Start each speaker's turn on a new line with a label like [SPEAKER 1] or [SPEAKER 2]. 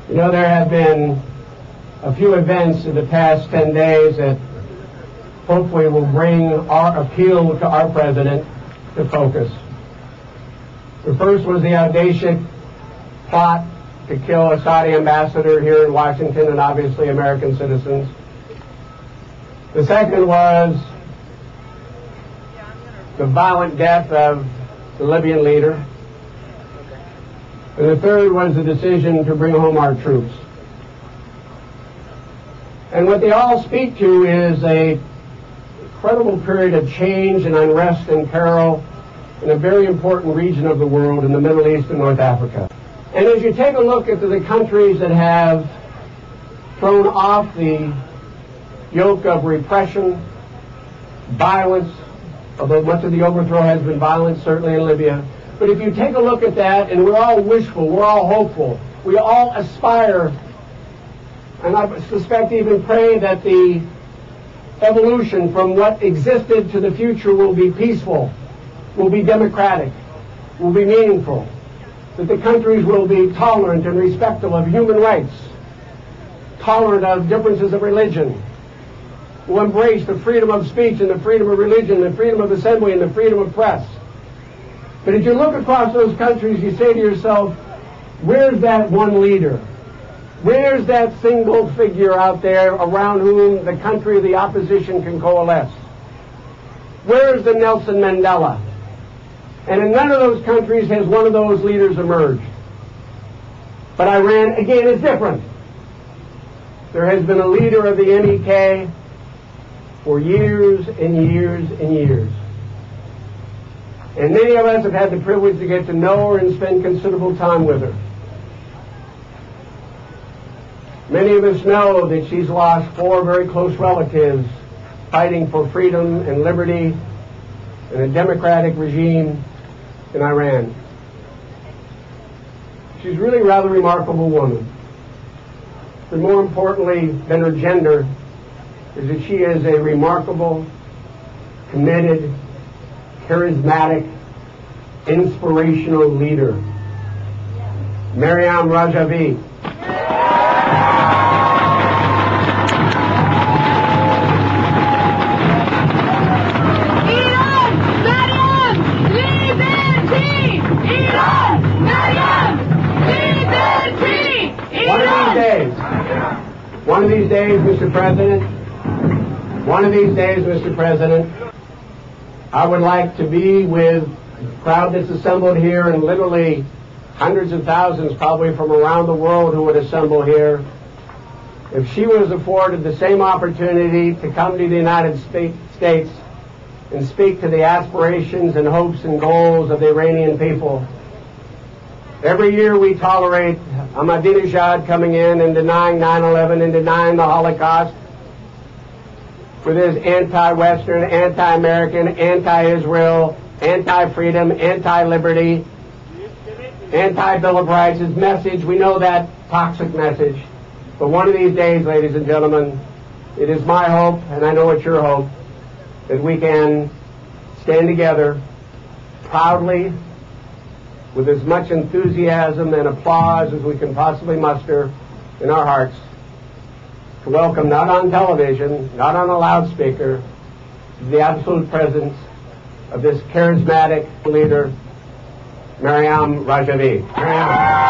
[SPEAKER 1] You know, there have been a few events in the past 10 days that hopefully will bring our appeal to our president to focus. The first was the audacious plot to kill a Saudi ambassador here in Washington and obviously American citizens. The second was the violent death of the Libyan leader. And the third was the decision to bring home our troops. And what they all speak to is a incredible period of change and unrest and peril in a very important region of the world, in the Middle East and North Africa. And as you take a look at the countries that have thrown off the yoke of repression, violence, although much of the overthrow has been violent, certainly in Libya. But if you take a look at that, and we're all wishful, we're all hopeful, we all aspire, and I suspect even pray that the evolution from what existed to the future will be peaceful, will be democratic, will be meaningful, that the countries will be tolerant and respectful of human rights, tolerant of differences of religion, will embrace the freedom of speech and the freedom of religion, the freedom of assembly and the freedom of press. But as you look across those countries, you say to yourself, where's that one leader? Where's that single figure out there around whom the country of the opposition can coalesce? Where's the Nelson Mandela? And in none of those countries has one of those leaders emerged. But Iran, again, is different. There has been a leader of the MEK for years and years and years. And many of us have had the privilege to get to know her and spend considerable time with her. Many of us know that she's lost 4 very close relatives fighting for freedom and liberty in a democratic regime in Iran. She's really a rather remarkable woman. But more importantly than her gender is that she is a remarkable, committed, charismatic, inspirational leader. Maryam Rajavi. One of these days, Mr. President, I would like to be with the crowd that's assembled here, and literally hundreds of thousands probably from around the world who would assemble here, if she was afforded the same opportunity to come to the United States and speak to the aspirations and hopes and goals of the Iranian people. Every year we tolerate Ahmadinejad coming in and denying 9/11 and denying the Holocaust with his anti-Western, anti-American, anti-Israel, anti-freedom, anti-liberty, anti-Bill of Rights. His message, we know that toxic message. But one of these days, ladies and gentlemen, it is my hope, and I know it's your hope, that we can stand together proudly with as much enthusiasm and applause as we can possibly muster in our hearts to welcome, not on television, not on a loudspeaker, the absolute presence of this charismatic leader, Maryam Rajavi. Maryam.